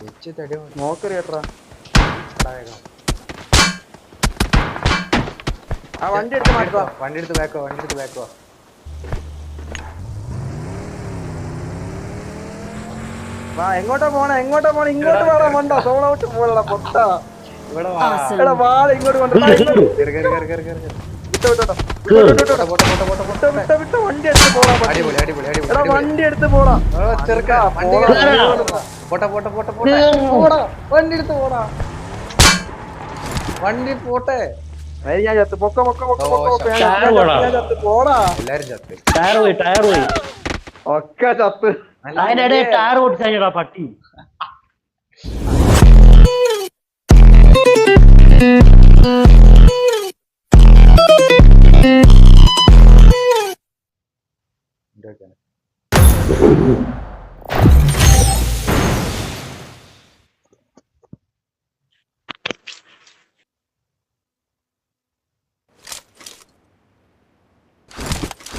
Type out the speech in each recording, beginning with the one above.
Smoke എറിയട്ടാ. ആ വണ്ടി എടുത്ത് മാറ്റാ. വണ്ടി എടുത്ത് ബാക്കോ. വാ എങ്ങോട്ടാ പോണേ ഇങ്ങോട്ട് വേണം വണ്ടോ സോൾ ഔട്ട് പോലടാ പൊട്ട. എടാ വാള ഇങ്ങോട്ട് കൊണ്ട് വിട്ട വണ്ടി എടുത്ത് പോടാ. എടാ വണ്ടി എടുത്ത് പോടാ. വണ്ടി പോട്ടെ. ഞാൻ ചത്ത് പൊക്ക പോടാ. എല്ലാരും ചത്ത്. ടയർ പോയി ഒക്കെ ചത്ത്. അതിനിടെ ടയർ പൊട്ടിച്ചാ പട്ടി.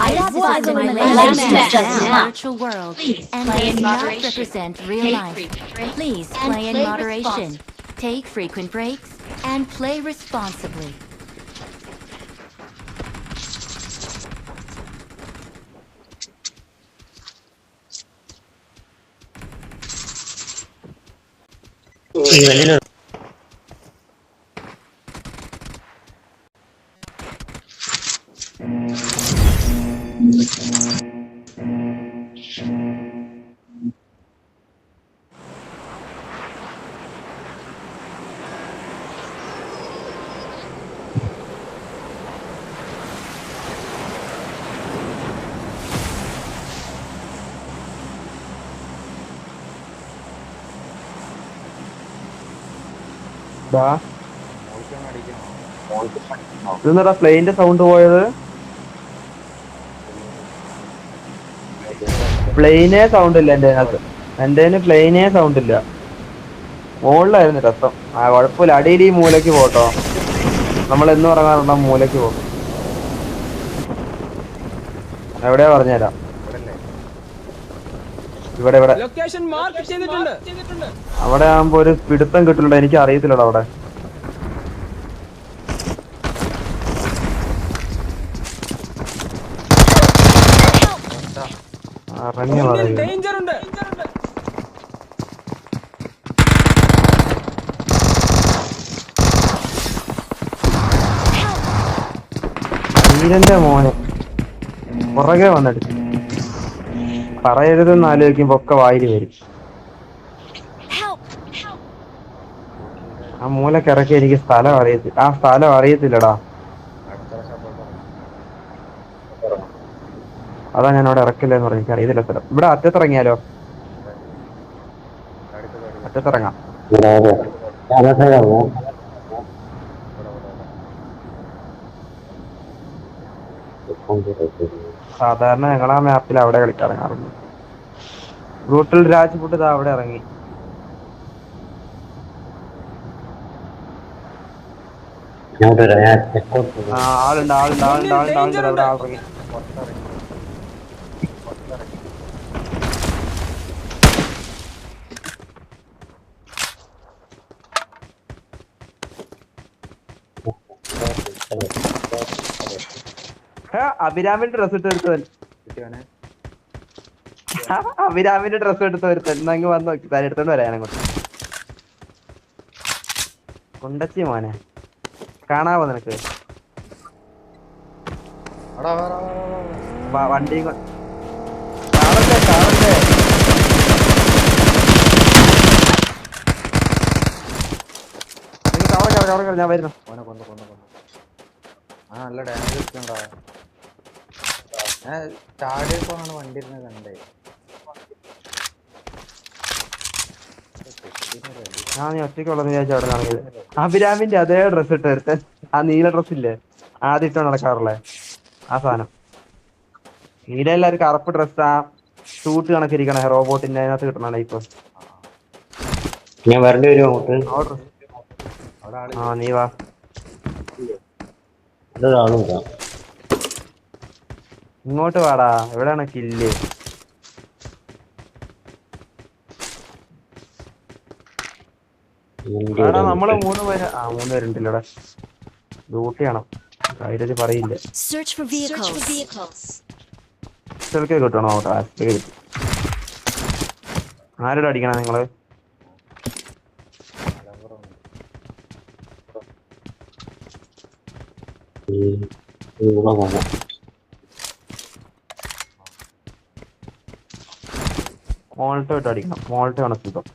I decided my virtual world and does not represent real life. Please play in moderation, take frequent breaks, and play responsibly. ഇതെന്താ പ്ലെയിന്റെ സൗണ്ട് പോയത്? പ്ലെയിനേ സൗണ്ട് ഇല്ല എന്റെ അതിനകത്ത്. എന്റെ പ്ലെയിനേ സൗണ്ട് ഇല്ല. മുകളിലായിരുന്നു രസം. ആ കുഴപ്പമില്ല. അടിയിൽ ഈ മൂലയ്ക്ക് പോട്ടോ. നമ്മൾ എന്ന് പറഞ്ഞാൽ മൂലയ്ക്ക് പോകും. എവിടെയാ പറഞ്ഞുതരാം. ഇവിടെ അവിടെ ആകുമ്പോ ഒരു പിടുത്തം കിട്ടുന്നുണ്ട്. എനിക്ക് അറിയത്തില്ലടാ അവിടെ. ഇറങ്ങി നീരന്റെ മോനെ പുറകെ വന്നിട്ട് പറയരുതെന്ന് ആലോചിക്കുമ്പോ ഒക്കെ വായില് വരും. ആ മൂലക്കിറക്കി എനിക്ക് സ്ഥലം അറിയത്തില്ല. ആ സ്ഥലം അറിയത്തില്ലടാ. അതാ ഞാൻ അവിടെ ഇറക്കില്ലെന്ന് പറഞ്ഞു. എനിക്ക് അറിയത്തില്ല സ്ഥലം. ഇവിടെ അറ്റത്തിറങ്ങിയാലോ? അറ്റത്തിറങ്ങാം. സാധാരണ ഞങ്ങളാ മാപ്പിൽ അവിടെ കളിക്കിറങ്ങാറുണ്ട്. റൂട്ടിൽ രാജ്പുട്ട് ഇതാ അവിടെ ഇറങ്ങി. ആളുണ്ട് അവിടെ ഇറങ്ങി. അഭിരാമിന്റെ ഡ്രസ് ഇട്ട് എടുത്തവൻ. അഭിരാമിന്റെ ഡ്രസ് എടുത്ത് വരുത്തൻ. എന്നങ്ങ് വന്ന് നോക്കി താൻ എടുത്തോണ്ട് വരാൻ അങ്ങോട്ട്. കൊണ്ടച്ചി മോനെ കാണാവോ നിനക്ക്? വണ്ടിയും കാണണ്ടേ ഞാൻ വരുന്നു. നല്ല ഡാമേജ് എടുക്കണ്ടാ. ഞാൻ ചാടിയപ്പോഴാണ് വണ്ടി ഇരുന്ന് കണ്ടേ. ഞാൻ നീ ഒറ്റയ്ക്കുള്ളതെന്ന് വിചാരിച്ചു അവിടെ നടന്നത്. അഭിരാമിന്റെ അതേ ഡ്രസ് ഇട്ട് വരുത്തൻ. ആ നീല ഡ്രസ് ഇല്ലേ ആദ്യം ഇട്ടോ നടക്കാറുള്ളേ ആ സാധനം. നീല എല്ലാവരും കറുപ്പ് ഡ്രസ്. ആ സൂട്ട് കണക്കിരിക്കണേ റോബോട്ടിന്റെ അതിനകത്ത് കിട്ടണ ഇപ്പൊ. ഞാൻ വരേണ്ടി വരുമോ അങ്ങോട്ട്? ആ നീ വാ. ഇങ്ങോട്ട് വാടാ. എവിടെയാണ് കില്ല്? എടാ നമ്മള് 3 പേര് 3 പേരുണ്ടല്ലോടാ. ഡ്യൂട്ടിയാണോ ധൈര്യത്തിൽ പറയില്ല. Search for vehicles. പിസ്റ്റൾക്ക് കിട്ടണോ? ആരുടെ അടിക്കണ നിങ്ങള്? മോൾട്ടോ ഇട്ട് അടിക്കണം. മോൾട്ടോ ആണ് സുഖം.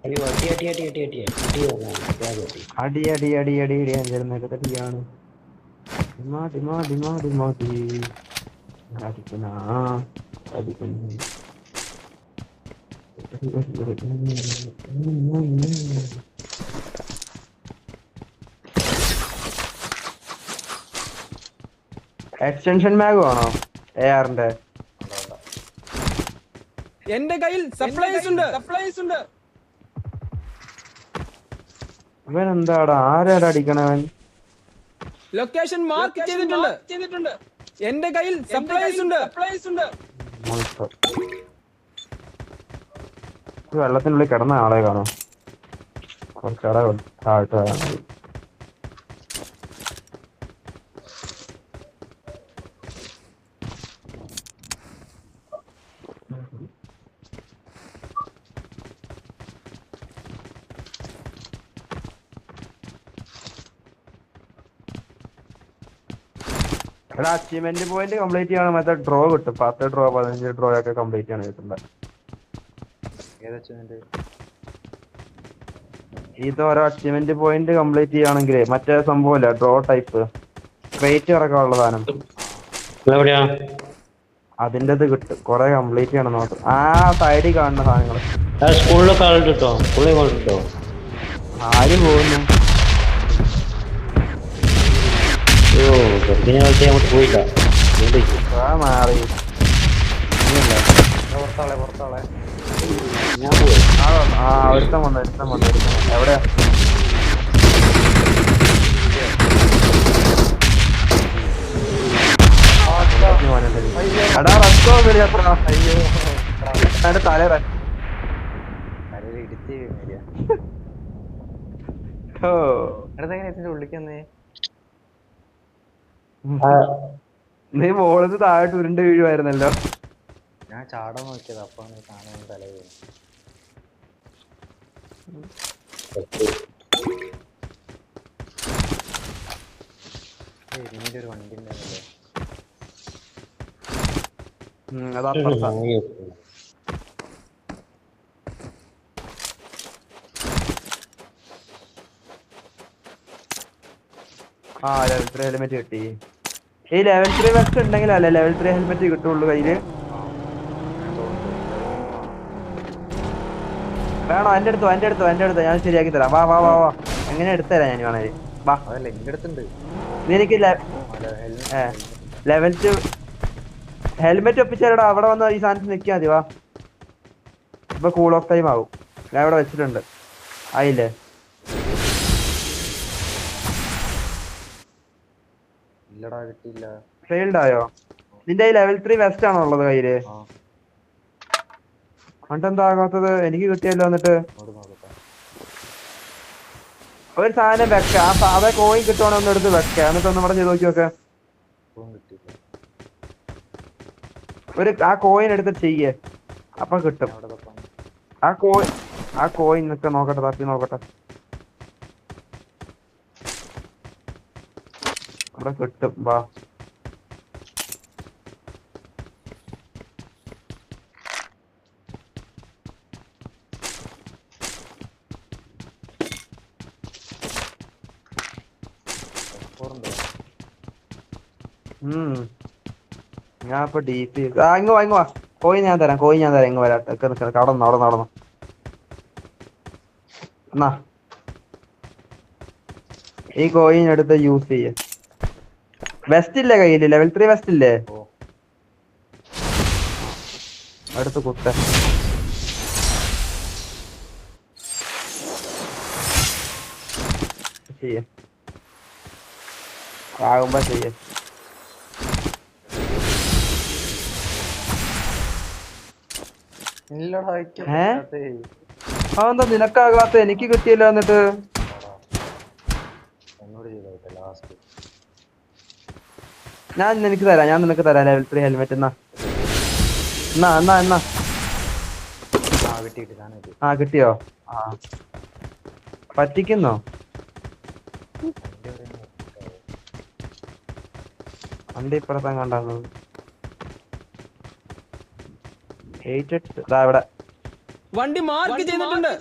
അടി അടി അടി അടി അടി അടി അടി അടി അടി അടി അടി അഞ്ചിരുന്നൊക്കെ തടിയാണ്. ഡിമാ ഡിമാ ഡിമാ ഡിമാ ഡി അടിക്കുന്ന അടിക്കുന്നു. എക്സ്റ്റൻഷൻ മാഗ് ആണോ AR-ന്റെ? എന്റെ കയ്യിൽ സപ്ലൈസ് ഉണ്ട്. ഇവൻ എന്താടാ ആരാടാ അടിക്കണവൻ? ലൊക്കേഷൻ മാർക്ക് ചെയ്തിട്ടുണ്ട്. എന്റെ കയ്യിൽ സപ്ലൈസ് ഉണ്ട്. വെള്ളത്തിനുള്ളിൽ കിടന്ന ആളെ കാണോ? കുറച്ചവിടെ താഴ്ത്ത എടാ അച്ചീവ്മെന്റ് പോയിന്റ് കംപ്ലീറ്റ് ചെയ്യണം. മറ്റേ ഡ്രോ കിട്ടും. 10 ഡ്രോ 15 ഡ്രോ ഒക്കെ കംപ്ലീറ്റ് ആണ് കിട്ടുന്നത്. ഇത് ഓരോ അച്ചീവ്മെന്റ് പോയിന്റ് കംപ്ലീറ്റ് ചെയ്യുകയാണെങ്കിൽ മറ്റേ സംഭവമില്ല ഡ്രോ ടൈപ്പ് ക്രേറ്റ് ഇറക്കാനുള്ള സാധനം എവിടെയാ? അതിന്റെ ഇത് കിട്ടും. കൊറേ കംപ്ലീറ്റ് ചെയ്യണം നോട്ട്. ആ സൈഡിൽ കാണുന്ന സാധനങ്ങൾ സ്കൂളിലൊക്കെ ആളുണ്ട് കേട്ടോ. സ്കൂളിൽ കൊണ്ടിട്ടോ. ആര് പോകുന്നു? അയ്യോ ഗർഭിണി കളിച്ച് അങ്ങോട്ട് പോയില്ല. മാറി പുറത്താളെ ഞാൻ പോയി. ഒരുത്തം വന്നു എവിടെയാ? എടാ റസ്കോ വിളിയത്ര. അയ്യോ തല ഇടിച്ച് ഇതിന്റെ ഉള്ളിക്കന്നേ. നീ മോളത് താഴോട്ട് ഉരുണ്ട് വീഴുമായിരുന്നല്ലോ. ഞാൻ ചാടാൻ നോക്കിയത് അപ്പാണ് കാണാൻ തല വീണു. ഇതിന്റെ ഒരു വണ്ടി ഉണ്ടായിരുന്നല്ലേ. അതപ്പുറത്താ. ലെവൽ 3 ഹെൽമെറ്റ് കിട്ടി. ഈ ലെവൽ 3 വെസ്റ്റ് ഉണ്ടെങ്കിലല്ലേ ലെവൽ 3 ഹെൽമെറ്റ് കിട്ടുള്ളൂ കയ്യില്. വേണോ? എന്റെ അടുത്തോ ഞാൻ ശരിയാക്കി തരാം. വാ വാ വാ വാ എങ്ങനെ എടുത്തരാം ഞാൻ വേണേ. വാ അതല്ല എന്റെ അടുത്തുണ്ട്. നിനക്ക് ലെവൽ 2 ഹെൽമെറ്റ് ഒപ്പിച്ചാലടാ. അവിടെ വന്ന് ഈ സാധനത്തിൽ നിൽക്കിയാ മതി. വാ ഇപ്പൊ കൂൾ ഓഫ് ടൈം ആവും. ഞാൻ ഇവിടെ വെച്ചിട്ടുണ്ട്. ആയില്ലേ? ഇല്ലടാ കിട്ടിയില്ല. ഫെയിൽഡ് ആയോ? നിന്റെ ഈ ലെവൽ 3 വെസ്റ്റ് ആണോ ഉള്ളത് കയ്യില്? എന്നിട്ടെന്താ ആകാത്തത്? എനിക്ക് കിട്ടിയല്ലോ. എന്നിട്ട് ഒരു സാധനം വെക്ക. അതേ കോയിൻ കിട്ടുവാണെ ഒന്ന് എടുത്ത് വെക്ക. എന്നിട്ട് ഒന്നും കൂടെ ചെയ്ത് നോക്കി നോക്ക. ആ കോയിൻ എടുത്ത് ചെയ്യേ. അപ്പൊ കിട്ടും. ആ കോയിൻ നിക്ക നോക്കട്ടെ. തപ്പി നോക്കട്ടെ. അവിടെ കിട്ടും. വാ ഞാൻ ഇപ്പൊ DP ഇങ്ങ് വാ. കോയിൻ ഞാൻ തരാം. ഇങ്ങ് വരാം. കടന്നു. എന്നാ ഈ കോയിൻ എടുത്ത് യൂസ് ചെയ്യ. വെസ്റ്റ് ഇല്ലേ കയ്യില്? ലെവൽ 3 വെസ്റ്റ് ഇല്ലേ? അടുത്ത് കുത്ത. ചെയ്യ ആകുമ്പോ ചെയ്യ. ഇല്ലടാ അതെന്താ നിനക്കാകാത്ത? എനിക്ക് കിട്ടിയല്ലോ. എന്നിട്ട് എന്നോട് ചെയ്തോട്ടെ ലാസ്റ്റ്. ഞാൻ നിനക്ക് തരാം, ഞാൻ നിനക്ക് തരാം ലെവൽ 3 ഹെൽമെറ്റ്. എന്നാ എന്നാ എന്നാ എന്നാ കിട്ടിയിട്ട് ഞാൻ ആ കിട്ടിയോ? ആ പറ്റിക്കുന്നോ? വണ്ടി ഇപ്പുറത്താൻ കണ്ടാന്ന്. 8 ഇതാ ഇവിടെ. വണ്ടി മാർക്ക് ചെയ്തിട്ടുണ്ട്.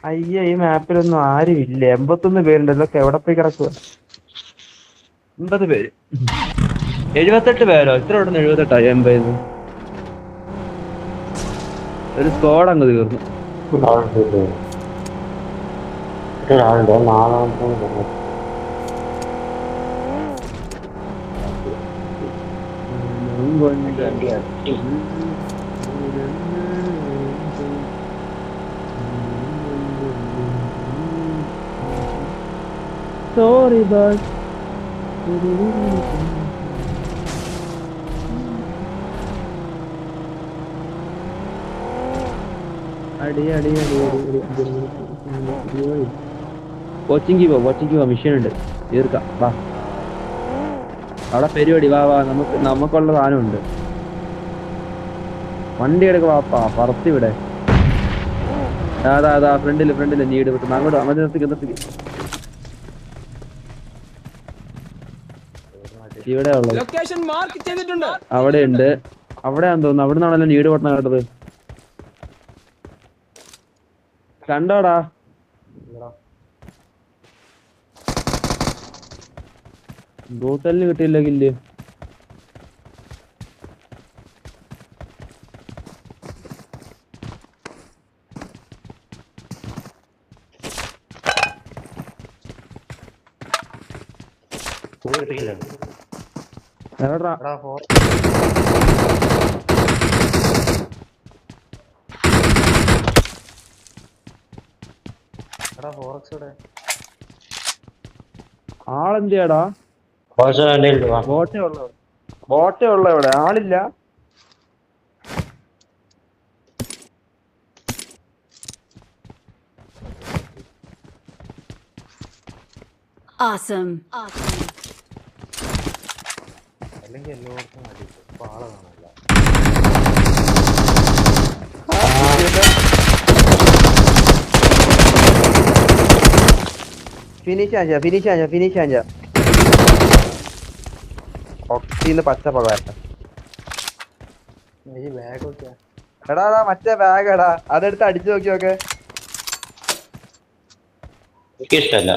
അയ്യ, ഈ മാപ്പിലൊന്നും ആരും ഇല്ല. 81 പേരുണ്ട്. ഇതൊക്കെ എവിടെ പോയി കിടക്കുക? 80 പേര്. 78 പേരോ? ഇത്ര ഇവിടെ 78 80. ഒരു സ്ക്വാഡ് അങ്ങ് തീർന്നു. ഒരാളുണ്ടോ? 4 സോറി ബസ്. അടി അടി അടി കോച്ചിങ് പോ മിഷൻ ഉണ്ട്, തീർക്കാം. വാ, അവിടെ പരിപാടി. വാ വാ, നമുക്കുള്ള സാധനമുണ്ട്. വണ്ടി എടുക്ക. വാപ്പാ പറത്തി വിടെ. അതാ ഫ്രണ്ടില് നീട് വിട്ടു. അങ്ങോട്ട് നിർത്തിക്ക്. ഇവിടെ ഉള്ളത് ലൊക്കേഷൻ മാർക്ക് ചെയ്തിട്ടുണ്ട്. അവിടെ ഉണ്ട്. അവിടെയാന്ന് തോന്നുന്നു. അവിടെ നിന്നാണല്ലോ നീട് പൊട്ടണ കേട്ടത്. കണ്ടോടാ? ബ്രൂട്ടലിന് കിട്ടിയില്ല കില്ല്. എവിടാ? ആളെന്തിയാടാ? ബോട്ടേ ഉള്ള ഇവിടെ ആളില്ല. Awesome. അല്ലെങ്കിൽ എല്ലാവർക്കും അടിക്കും. ഇപ്പൊ ആളെ കാണില്ല. ഫിനിഷ് ആഞ്ച. ഒക്സിന്ന് പച്ച പകരം. ഈ ബാഗ് ഒക്കെ എടാ മറ്റേ ബാഗ് എടാ, അതെടുത്ത് അടിച്ചു നോക്കിയോക്കെ. ഇഷ്ടല്ല.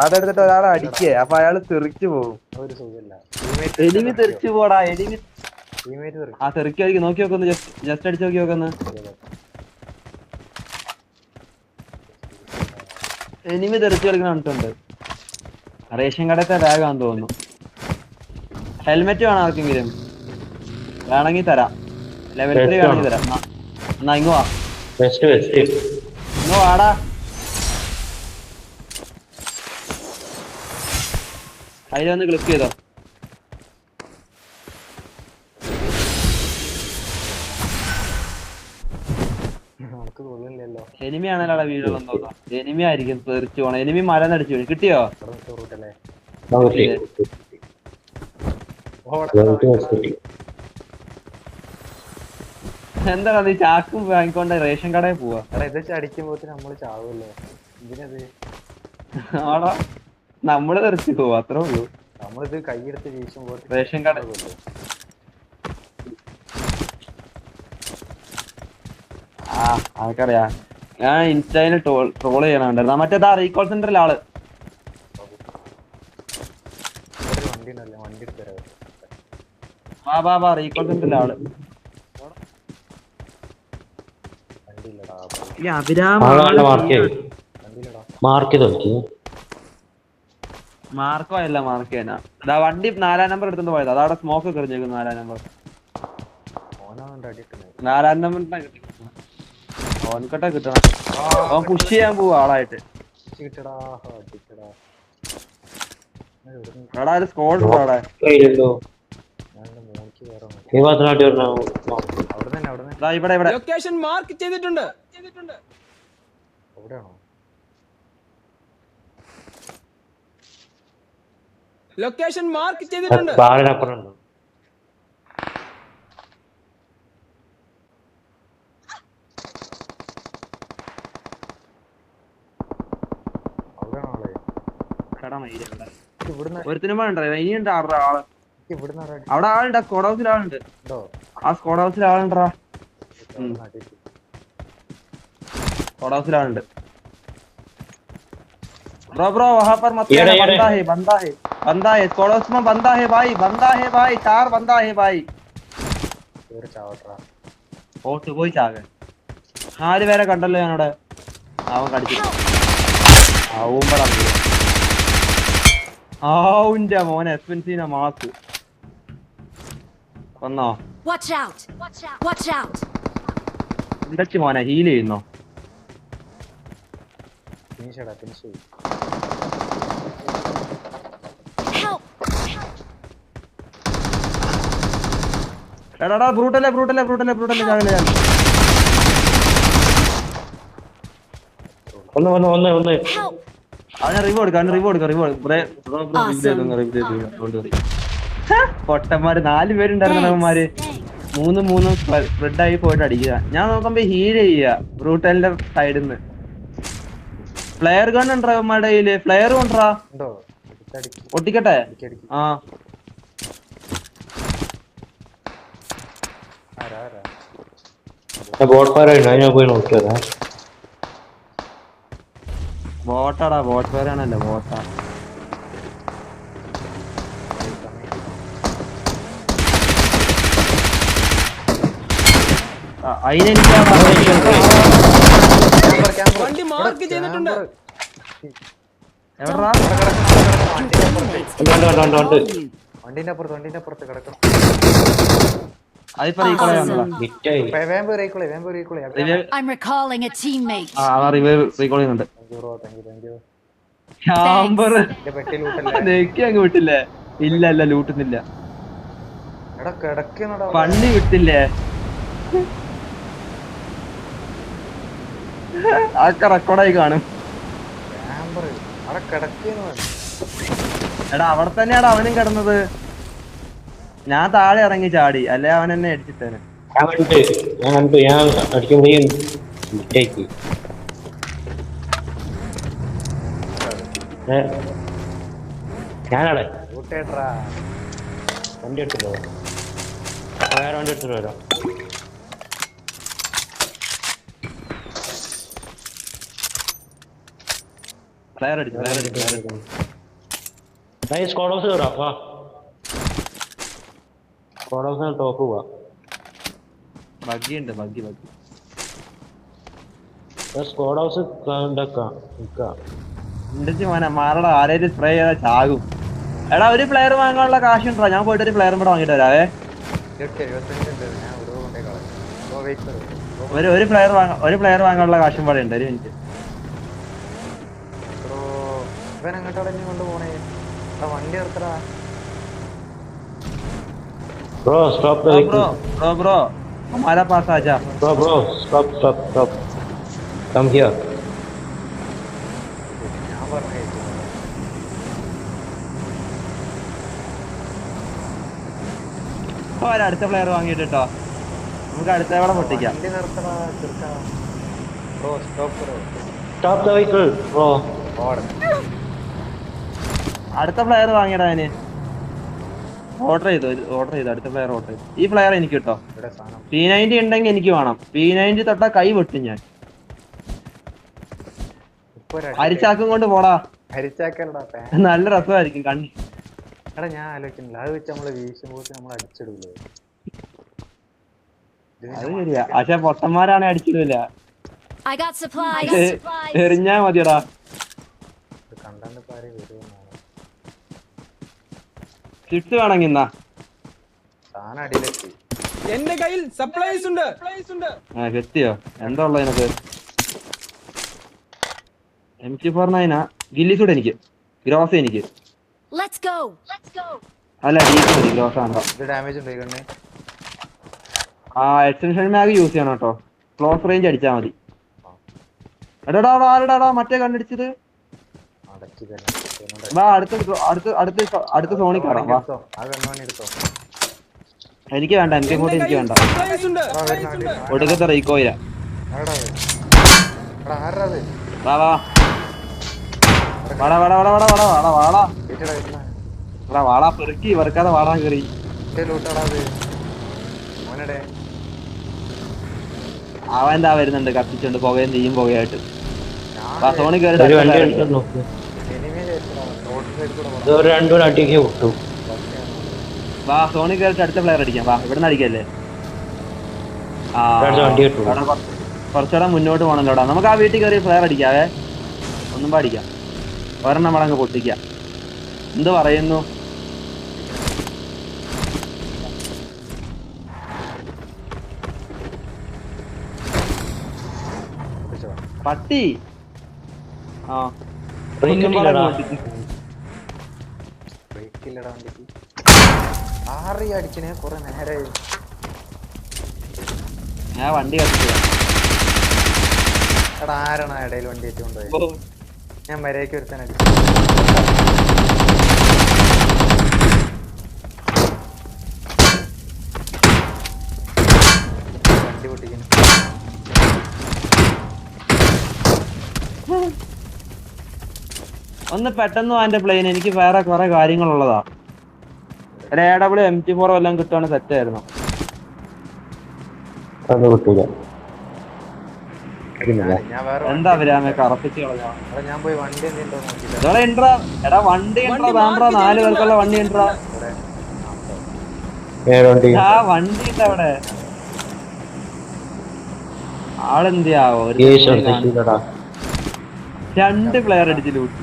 അതെടുത്തിട്ട് ഒരാളെ അടിക്കേ, അപ്പൊ അയാള് തെറിച്ചു പോകും. ഒരു സുഖമില്ല. എനിമി തെറിച്ചു പോടാ. ടീമേറ്റ് ആ തെറിക്കായിരിക്കും. നോക്കി നോക്കൊന്ന്, ജസ്റ്റ് അടിച്ചു നോക്കി നോക്കൊന്ന്. എനിമി തെറിച്ചു കളിക്കുന്ന കണ്ടിട്ടുണ്ട്. റേഷൻ കടത്തെ ബാഗാന്ന് തോന്നുന്നു. ഹെൽമെറ്റ് വേണം ആർക്കെങ്കിലും? വേണമെങ്കിൽ തരാം. ലെവൽ 3 വേണമെങ്കിൽ തരാം. എന്നാ ഇങ്ങ് വാ. ഇങ്ങ് വാടാ. അതിലൊന്ന് ക്ലിക്ക് ചെയ്തോ. നമുക്ക് കൊള്ളില്ലല്ലോ. എനിമി ആണല്ലോ അവിടെ വീടുകളെന്ന് തോന്നുന്നു. എനിമി ആയിരിക്കും തെറിച്ചു പോണം. എനിമി മലന്ന് അടിച്ചു വീണു. കിട്ടിയോ? റൂട്ടല്ലേ എന്താ നീ ചാക്കും വാങ്ങിക്കൊണ്ട് റേഷൻ കടയിൽ പോവാ? ഇതൊക്കെ അടിക്കുമ്പോ നമ്മള് ചാവല്ലോ. ഇതിനത് ആടാ, നമ്മള് തെറിച്ചു പോവാ, അത്രേ ഉള്ളൂ. നമ്മളിത് കൈയെടുത്ത് വീശുമ്പോൾ റേഷൻ കട ആൾക്കറിയാ. ഞാൻ ഇൻസ്റ്റയില് ട്രോൾ ചെയ്യണുണ്ടായിരുന്നു. മറ്റേതാ റീകോൾ സെന്ററിൽ ആള്. വണ്ടി ഉണ്ടല്ലോ, വണ്ടി എടുത്ത് വാ റീകോൾ സെന്ററിൽ ആള്. മാർക്കോ അല്ല, മാർക്ക് ചെയ്യാനാ. വണ്ടി 4-ാം നമ്പർ എടുത്തോണ്ട് പോയത്. അതവിടെ സ്മോക്ക് എറിഞ്ഞേക്കുന്നു. 4-ാം നമ്പർ 4-ാം നമ്പറിനെ കിട്ടി. ഓൻകട്ടെ കിട്ടണം. അവൻ പുഷ് ചെയ്യാൻ പോവാ ആളായിട്ട്. കിട്ടടാ അടിക്കടാ. എടാ ഒരു സ്കോഡ് ഉണ്ടോ അവിടെ? കയ്യിലുണ്ടോ? ഞാൻ മോണിക്ക് കയറാൻ ഈ ഭാഗത്തിനാട്ടി വരണോ? അവിടെ തന്നെ അവിടെ തന്നെ. ദാ ഇവിടെ ലൊക്കേഷൻ മാർക്ക് ചെയ്തിട്ടുണ്ട്. അവിടെയാണോ? ലൊക്കേഷൻ മാർക്ക് ചെയ്തിട്ടുണ്ട്. ബാറിനപ്പുറം ഉണ്ടോ? അവിടെയാണോ ആളെ? എടാ മയില് ഇവിടെ. ഇവിടുന്ന് ഒരുത്തിനും വേണ്ട ഇനിയുണ്ട് ആള്. ഇവിടുന്ന് അവിടെ ആളുണ്ട്. ആ സ്കോഡ് ഹൗസിൽ ആളുണ്ട്. ഉണ്ടോ? ആ സ്കോഡ് ഹൗസിൽ ആളുണ്ടാ. നാട്ടിൽ स्क्वाड हाउस राउंड ब्रो वहां पर मत ये बंदा है स्क्वाड हाउस में बंदा है भाई 4 बंदा है भाई ഒരു ചാവട്രാ ഓട്ട് പോയി ചാകെ 4 പേരെ കണ്ടല്ലോ ഞാനവിടെ അവൻ കടിച്ചു ആവുമ്പടാ ആവുന്റെ മോനെ എക്സ്പെൻസീന മാസ് വന്നോ Watch out ഇണ്ടച്ച് മോനെ ഹീൽ ചെയ്യുന്നോ ഫിനിഷ് Help എടാ ബ്രൂട്ടല്ലേ ചാകലേ ഒന്ന് Help അവനെ റിവോർഡ് പൊട്ടന്മാര് 4 പേരുണ്ടായിരുന്നു അവന്മാര് 3 സ്പ്രെഡ് ആയി പോയിട്ട് അടിക്കുക ഞാൻ നോക്കുമ്പോ ഹീൽ ചെയ്യുക ബ്രൂട്ടലിന്റെ സൈഡിൽ നിന്ന് ഫ്ലെയർ ഗൺ ഉണ്ടോ അവന്മാരുടെ കയ്യില് ഫ്ലെയർ കൊണ്ടാ ഉണ്ടോ ഒട്ടിക്കട്ടെ ആ ബോട്ട് ഫയർ ഞാൻ പോയി നോക്കിയതാ ബോട്ടാടാ ബോട്ട് ഫെയർ ആണല്ലോ ബോട്ടാ അതിനെനിക്ക് വണ്ടി മാർക്ക് ചെയ്തിട്ടുണ്ട്. എവിടാ വണ്ടിന്റെ അപ്പുറത്ത് കിടക്കണം അതിപ്പോ റീകോൾ ചെയ്യാനുള്ള ഹിറ്റായി വേമ്പ് റീക്കോളെ I'm recalling a teammate recall ചെയ്യുന്നുണ്ട് താങ്ക് യു ചാമ്പർ എന്റെ പെട്ടി ലൂട്ടല്ലേ നെക്കി അങ്ങ് വിട്ടില്ലേ ഇല്ല ലൂട്ടുന്നില്ല എടാ കിടക്കുന്നടാ പണി വിട്ടില്ലേ ആക്കെ റെക്കോർഡായി കാണും ക്യാമ്പർ അവിടെ കിടക്കുന്നു എടാ അവിടെ തന്നെയാടാ അവനും കിടന്നത് ഞാൻ താഴെ ഇറങ്ങി ചാടി അല്ലെ അവൻ എന്നെ അടിച്ചിട്ടേനെ ഞാൻ അടിക്കുമ്പോഴേ ഹിറ്റാക്കി ഞാനവിടെ ലൂട്ടേട്രാ വണ്ടി എടുത്തിട്ടോ വേറെ വണ്ടി എടുത്തിട്ട് വരാം ഫ്ലയർ അടിച്ചു സ്ക്വാഡ് ഹൗസ് കയറാം വാ സ്ക്വാഡ് ഹൗസിന് ടോപ്പ് പോവാ ബഗ്ഗിയുണ്ട് ബഗ്ഗി സ്ക്വാഡ് ഹൗസ് ഉണ്ടാക്കാം നിൽക്കാം ഇണ്ടിച്ച് മോനെ മാറടാ ആരേലും സ്പ്രേ ചെയ്താൽ ചാകും എടാ ഒരു പ്ലെയർ വാങ്ങാനുള്ള കാശുണ്ടോ ഞാൻ പോയിട്ട് ഒരു പ്ലെയറും കൂടെ വാങ്ങിട്ട് വരാവേ 75 ഉണ്ട് ഞാൻ ഇവിടെ കൊണ്ടേ കളയാം വെയിറ്റ് ഒരു പ്ലെയർ വാങ്ങാനുള്ള കാശും പാടെ ഉണ്ട് ഒരു മിനിറ്റ് ഇവൻ അങ്ങോട്ടോടെ കൊണ്ട് പോണേ വണ്ടി നിർത്തടാ bro stop the vehicle bro हमारा पास आजा ബ്രോ സ്റ്റോപ്പ് കം ഹിയർ ഞാൻ പറഞ്ഞു അടുത്ത പ്ലെയർ വാങ്ങിയിട്ട് കേട്ടോ നമുക്ക് അടുത്ത എവിടെ പൊട്ടിക്കാം വണ്ടി നിർത്തടാ ചെറുക്കാ bro stop the vehicle bro അടുത്ത പ്ലെയർ വാങ്ങിയടാ അതിന് ഓർഡർ ചെയ്തു അടുത്ത പ്ലെയർ ഓർഡർ ചെയ്തു ഈ പ്ലെയർ എനിക്ക് കിട്ടോ ഇവിടെ സാധനം P90 ഉണ്ടെങ്കിൽ എനിക്ക് വേണം P90 തൊട്ടാ കൈ വെട്ടും ഞാൻ ഇപ്പൊ അരിച്ചാക്കും കൊണ്ട് പോടാ ഹരിച്ചാക്കലടാ നല്ല രസമായിരിക്കും കണ്ണി എടാ ഞാൻ ആലോചിക്കുന്നില്ല അത് വെച്ച് നമ്മള് വീശുമ്പോൾ നമ്മൾ അടിച്ചിടൂലേ അത് ശരിയാ പക്ഷെ പൊട്ടന്മാരാണെ അടിച്ചിടില്ല I got supplies എറിഞ്ഞാ മതിയടാ കണ്ടാണ്ട് പാരെ വരുമെന്നാണ് ചിട്ട് വേണമെങ്കിൽ എന്നാ സാധനം അടിയിലെത്തി എന്റെ കയ്യിൽ സപ്ലൈസ് ഉണ്ട്. ആ കിട്ടിയോ? എന്താ ഉള്ളത് ഇതിനകത്ത്? M249 ഗില്ലിസൂടെ എനിക്ക്, ഗ്രോസ് എനിക്ക്. Let's go. അല്ല ഡീസ് മതി, ഗ്രോസ് ആണോ? ഇത് ഡാമേജ് ഉണ്ട് ഈ കണ്ണ്. ആ എക്സ്റ്റൻഷൻ മാഗ് യൂസ് ചെയ്യണം കേട്ടോ, ക്ലോസ് റേഞ്ച് അടിച്ചാൽ മതി. എടാ ആരടാ മറ്റേ കണ്ടടിച്ചത്? അടച്ചു വാ അടുത്ത സോണിൽ കയറാം വാ. ആ കണ്ണോണി എടുത്തോ. എനിക്ക് വേണ്ട, എനിക്ക് കൂടെ എനിക്ക് വേണ്ട. സപ്ലൈസ് ഉണ്ട്. ഒടുക്കത്തെ റീകോയില. ആരടാ അത്? എടാ ആരടാ അത്? വാ വാ വാടാ വാടാ വാടാ വാടാ വാടാ വാടാ വാടാ കേട്ടടാ കേട്ടടാ. എടാ വാടാ പെറുക്കി വെറുക്കാതെ വാടാ കയറി. ലൂട്ടാടാ അത്. മോനടെ അവൻ എന്താ വരുന്നുണ്ട് കത്തിച്ചുണ്ട്, പുകയും തീയും പുകയായിട്ട്. വാ ഞാൻ സോണി ഒരു വണ്ടി കയറി. എടുത്ത് നോക്ക്. എനിമേ ചേർത്തടാ. റോഡ് സൈഡ് കൂടെ ഇത് ഒരു 2 അടിയൊക്കെ വിട്ടു. വാ സോണി കയറിട്ട് അടുത്ത പ്ലെയർ അടിക്കാം. വാ ഇവിടുന്ന് അടിക്കല്ലേ? ആ അടുത്ത വണ്ടി കിട്ടും. കുറച്ചുകൂടെ മുന്നോട്ട് പോകണല്ലോടാ. നമുക്ക് ആ വീട്ടിൽ കയറി പ്ലെയർ അടിക്കാവേ, ഒന്നും പാടിക്കാം. ഒരെണ്ണം നമ്മളങ്ങ് പൊട്ടിക്കാം. എന്ത് പറയുന്നു? പട്ടി ആ ഒന്നും പറഞ്ഞ് പൊട്ടിച്ചു. ബ്രേക്ക് ഇല്ലടാ വണ്ടിക്ക്. ആറി അടിക്കണേ കുറെ നേരമായി. ഞാൻ വണ്ടി കത്തിച്ചു. എടാ ആരാണ് ഇടയിൽ വണ്ടി ഏറ്റി കൊണ്ടുപോയത്? ഞാൻ മര്യാദയ്ക്ക് ഒരുത്താൻ അടിച്ചു. വണ്ടി പൊട്ടിക്കുന്നു. ഒന്ന് പെട്ടെന്ന് വാ എന്റെ പ്ലെയിൻ, എനിക്ക് വേറെ കുറെ കാര്യങ്ങളുള്ളതാ. ഒരു AW M24 എല്ലാം കിട്ടുവാണെങ്കിൽ സെറ്റ് ആയിരുന്നു. അത് കിട്ടൂല. ഞാൻ വേറെ എന്താ വരാമേ കറപ്പിച്ച് കളഞ്ഞാ. എടാ ഞാൻ പോയി വണ്ടി എന്തെങ്കിലും നോക്കില്ല. ഇതോടെ ഇൻട്രാ എടാ വണ്ടി ഇൻട്രാ താമ്പ്രാ 4 പേർക്കുള്ള വണ്ടി ഇൻട്രാ. വണ്ടി ആ വണ്ടി ഉണ്ട് അവിടെ. ആളെന്തിയാവോ? ശ്രദ്ധിച്ചില്ലടാ. 2 പ്ലെയർ അടിച്ച് ലൂട്ടി.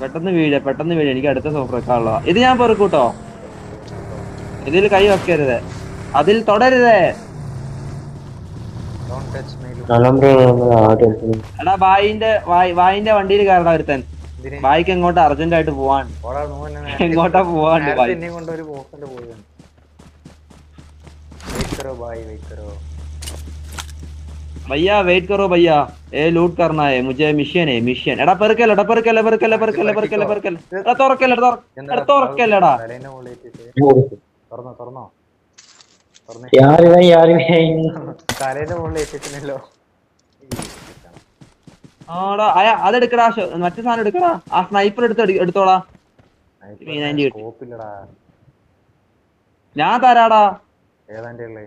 പെട്ടെന്ന് വീഴ എനിക്ക് അടുത്ത സോഫർ വെക്കാനുള്ളതാ. ഇത് ഞാൻ പെറുക്കൂട്ടോ, ഇതിൽ കൈ വെക്കരുത്, അതിൽ തുടരുതേ. Don't touch me. എടാ വായിന്റെ വണ്ടിയിൽ കയറണ ഒരുത്തൻ. ഇതിന് ബായിക്ക് എങ്ങോട്ട് അർജന്റ് ആയിട്ട് പോവാൻ, ഓടാ നൂന്നെ എങ്ങോട്ടാ പോവാണ്ട് ബായി. എന്നെ കൊണ്ട് ഒരു പോക്കല് പോയാണ്. വെയിറ്റ് കറോ ഭാई വെയിറ്റ് കറോ. भैया वेट करो भैया, ए लूट करना है मुझे, मिशन है मिशन. എടാ പെറുക്കല്ല എടാ തുറക്കല്ലടാ. തലേന്റെ മുകളിൽ ഇട്ടിട്ട് തുറന്നോ തുറന്നോ തുറന്നേ. തലേന്റെ മുകളിൽ ഇട്ടിട്ടില്ലല്ലോ. ആടാ അതെടുക്കടാ, മറ്റേ സാധനം എടുക്കടാ. ആ സ്നൈപ്പർ എടുത്തോടാ. സ്കോപ്പില്ലടാ. ഞാൻ തരാടാ. ഏതാണ്ട് ഉള്ളേ?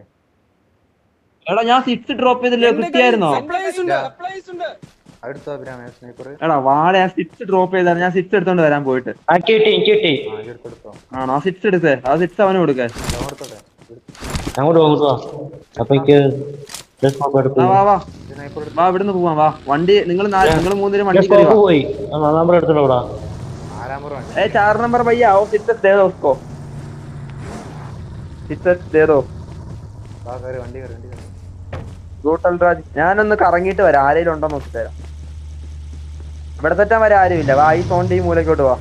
എടാ ഞാൻ 6 ഡ്രോപ്പ് ചെയ്തില്ലേ, കിട്ടിയായിരുന്നോ? സപ്ലൈസ് ഉണ്ട്. അടുത്ത അഭിരാമ സ്നൈപ്പർ. എടാ വാട ഞാൻ 6 ഡ്രോപ്പ് ചെയ്താൽ ഞാൻ 6 എടുത്തോണ്ട് വരാൻ പോയിട്ട്. എടുത്തോ ആണോ? 6 എടുത്തേ, ആ 6 അവന് കൊടുക്കേ. എടുത്തോട്ടെ. അങ്ങോട്ട് വാ. അപ്പൊ വാ ഇവിടുന്ന് പോവാം. വാ വണ്ടി നിങ്ങൾ 3 പേരും വണ്ടി കയറി വാ. പോയി നമ്പർ എടുത്തോടാ. 4 नंबर भैया आओ, 6 दे दो उसको, 6 दे दो. വണ്ടി കയറി ബ്രൂട്ടൽ രാജ്. ഞാനൊന്ന് കറങ്ങിയിട്ട് വരാം, ആരെങ്കിലും ഉണ്ടോ നോക്കി തരാം. ഇവിടെ തെറ്റാൻ വരെ ആരുമില്ല. വാ ഈ ഫോണിന്റെ ഈ മൂലക്കോട്ട് വാ.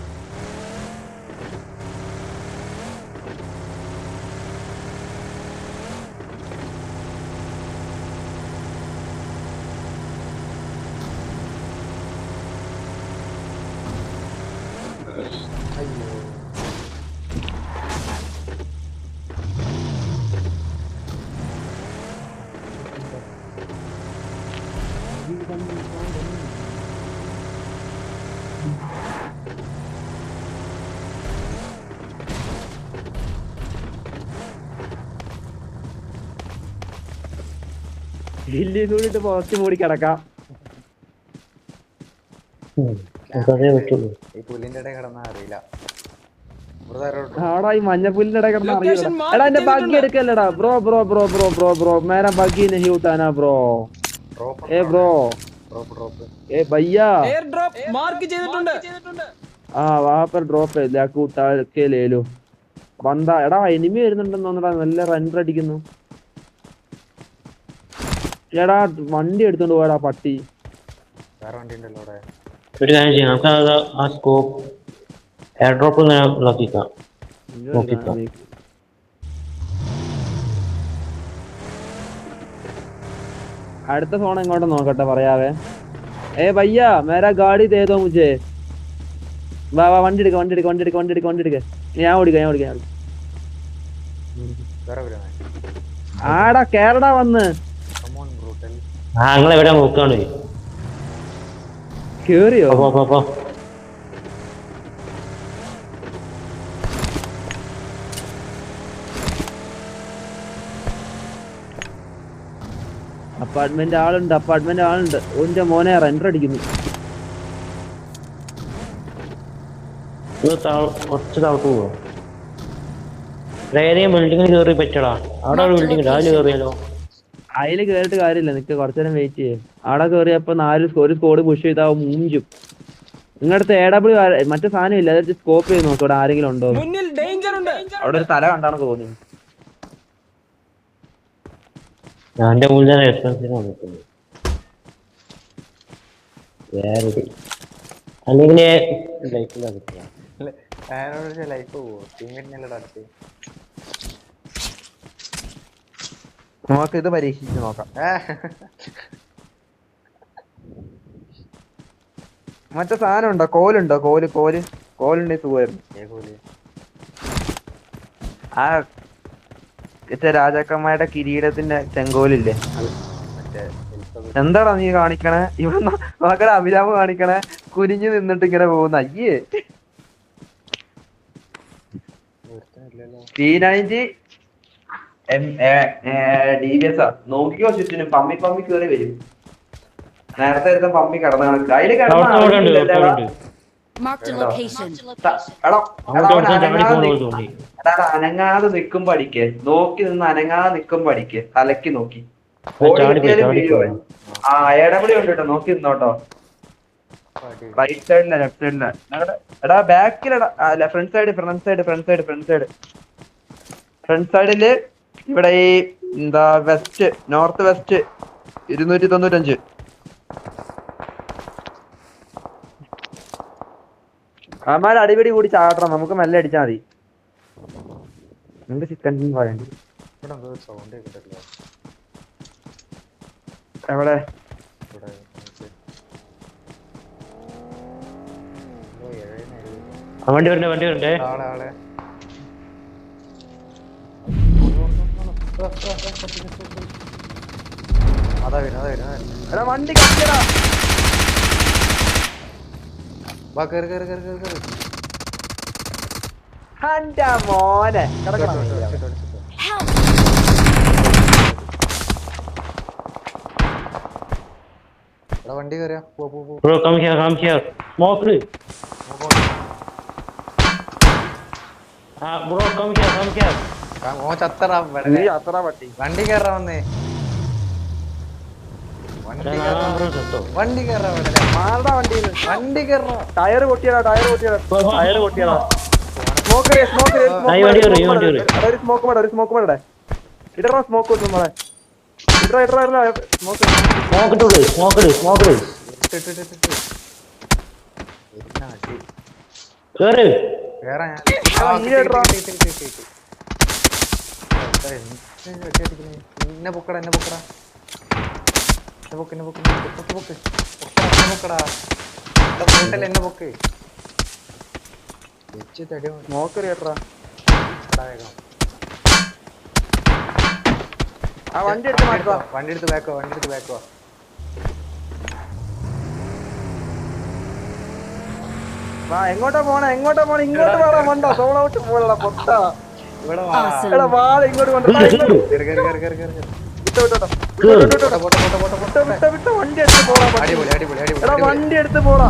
ഡില്ലി കൂടിയിട്ട് പോസ്റ്റ് മൂടി കിടക്കാം. ഈ പുല്ലിന്റെ ഇടയിൽ കിടന്നാ അറിയില്ല. ആടാ ഈ മഞ്ഞപ്പുല്ലിന്റെ ഇടയിൽ കിടന്ന അറിയില്ല. എടാ എന്റെ ബഗ്ഗി എടുക്കല്ലടാ ബ്രോ മേരാ ബഗ്ഗി നഹീ ഉഠാനാ ബ്രോ. ഏ ബ്രോ ഏ ഭയ്യാ എയർ ഡ്രോപ്പ് മാർക്ക് ചെയ്തിട്ടുണ്ട്. हाँ वहाँ पर ड्रॉप है, जाके उठा के ले लो. വന്താ എടാ എനിമി വരുന്നുണ്ടെന്ന് തോന്നടാ. നല്ല റണ്ടർ അടിക്കുന്നു. എടാ വണ്ടി എടുത്തോണ്ട് പോയടാ പട്ടി. വേറെ വണ്ടി ഉണ്ടല്ലോ അവിടെ. ഒരു കാര്യം ചെയ്യാം, നമുക്ക് ആ സ്കോപ്പ് എയർ ഡ്രോപ്പ് നോക്കിക്കാം. നോക്കിക്കോ. അടുത്ത ഫോൺ എങ്ങോട്ട് നോക്കട്ടെ പറയാവേ. ഭയ്യ മേരാ ഗാഡി തേതോ മുझे. വാ വാ വണ്ടി എടുക്ക വണ്ടി എടുക്ക വണ്ടി എടുക്ക വണ്ടി എടുക്ക വണ്ടി എടുക്ക. ഞാൻ ഓടിക്കാം. വേറെ വരുവാ. ആടാ കേരള വന്ന് ആ നിങ്ങൾ എവിടെ നോക്കാണ്? കേറിയോ? പോ. അപ്പാർട്ട്മെന്റ് ആളുണ്ട്. ഓന്റെ മോനെ റെന്റർ അടിക്കുന്നു. കുറച്ച് താഴോട്ട് പോവോ? ഏതെങ്കിലും ബിൽഡിങ്ങിൽ കയറി പറ്റടാ. അവിടെ ഒരു ബിൽഡിംഗ് ഉണ്ട്, അതിൽ കയറിയാലോ? അതില് കേറിട്ട് കാര്യമില്ല, നിക്ക് കുറച്ചേരം വെയിറ്റ് ചെയ്യേ. അവിടെ കേറിയപ്പോ ഒരു സ്കോഡ് പുഷ് ചെയ്താവും മൂഞ്ചും. നിങ്ങടുത്ത് AW മറ്റേ സാധനം ഇല്ല, അതായത് സ്കോപ്പ് ചെയ്ത് നോക്കും ഇവിടെ ആരെങ്കിലും ഉണ്ടോ. മുന്നിൽ ഡേഞ്ചർ ഉണ്ട്. അവിടെ ഒരു തല കണ്ടാണ് തോന്നുന്നു. ഞാൻ എന്റെ മുന്നിൽ തന്നെ എക്സ്പെൻസീവ് നോക്കുന്നത്. വേറെ അല്ലെങ്കിൽ ലൈഫിലാണ് കിട്ടുക. ലൈഫ് പോവോ? ടീമേറ്റിനല്ലടാ അടുത്ത്. നമുക്ക് ഇത് പരീക്ഷിച്ച് നോക്കാം. മറ്റേ സാധനം ഉണ്ടോ? കോലുണ്ടോ? കോലുണ്ടെ സുഖമായിരുന്നു. ആ രാജാക്കന്മാരുടെ കിരീടത്തിന്റെ ചെങ്കോലില്ലേ? എന്താടാ നീ കാണിക്കണേ? ഇവിടെ നോക്കടാ, അഭിരാമ് കാണിക്കണേ കുനിഞ്ഞു നിന്നിട്ട് ഇങ്ങനെ പോകുന്ന. അയ്യേ T90 DBS നോക്കിയോ ചുറ്റിനും പമ്മി കേറി വരും. നേരത്തെ എടുത്ത പമ്മി കിടന്ന കണക്ക് അതില് അനങ്ങാതെ നിക്കുമ്പോ അടിക്ക്. നോക്കി നിന്ന് അനങ്ങാതെ നിക്കുമ്പോ അടിക്ക്. തലക്ക് നോക്കി AW ഉണ്ട് കേട്ടോ. നോക്കി നിന്നോട്ടോ. Right സൈഡില left സൈഡില. എടാ ബാക്കിലെടാ. അല്ല ഫ്രണ്ട് സൈഡില് ഇവിടെ ഈ എന്താ വെസ്റ്റ് നോർത്ത് വെസ്റ്റ് 295. അമാര് അടിപിടി കൂടി ചാടണം. നമുക്ക് മെല്ലെ അടിച്ചാ മതി. എന്ത് ചിക്കൻ പറയണ്ടി. എവിടെ? വണ്ടി വരണ്ടേ. അതാ വരുന്നത്. എടാ വണ്ടി കത്തിയടാ. വാ കേറി. എന്റെ മോനെ വണ്ടി കയറിയാ. Bro, come here. Smoke. Bro, come here. നീ അത്ര പട്ടി. വണ്ടി കയറാ വന്നേ. വണ്ടി കയറാ. മാറുടാ വണ്ടിയിൽ. വണ്ടി കയറാ. ടയറ് പൊട്ടിയടാ. സ്മോക്ക് മേടെ. ഇടറാ സ്മോക്ക് നമ്മളെ. ഇടറാ സ്മോക്ക്. എന്നെ പൊക്കടാ. എന്നെ പൊക്ക്. സ്മോക്ക് എറിയട്ടാ. ആ വണ്ടി എടുത്ത് മാറ്റാ. വണ്ടി എടുത്ത് ബാക്കോ. എങ്ങോട്ടാ പോണേ? ഇങ്ങോട്ട് വേണം. മണ്ടോ സോളോട്ട് പോലടാ പൊട്ട. ഇവിടെ എടാ വാള ഇങ്ങോട്ട് കൊണ്ടുവാ. വിട്ടോ വണ്ടി എടുത്ത് പോടാ. എടാ വണ്ടി എടുത്ത് പോടാ.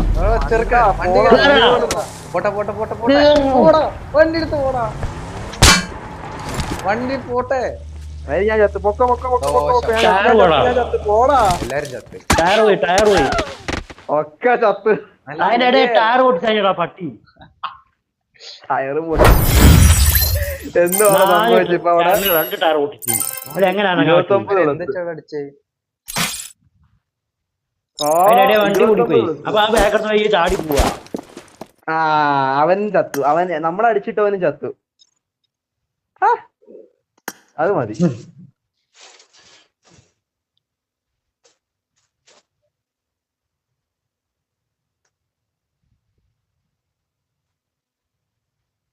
വണ്ടി പോട്ടെ. ഞാൻ ചത്ത്. പൊക്ക പോടാ. എല്ലാരും ചത്ത്. ടയർ പോയി. ഒക്കെ ചത്ത്. ടയർ പൊട്ടിച്ചാ പട്ടി. ടയറ് പോയി. എന്തുവാണ് സംഭവിച്ചത് ഇപ്പൊ അവിടെ? 2 ടയർ പൊട്ടിച്ചു. അതെങ്ങനെയാണ് 29 എന്ത് ചടടിച്ചേ അതിനിടെ വണ്ടി കൂടിപ്പോയി. അപ്പൊ ആ ബാക്കത്ത് ഈ ചാടി പോവാ. ആ അവൻ ചത്തു. അവൻ നമ്മളടിച്ചിട്ടവനും ചത്തു. അത് മതി.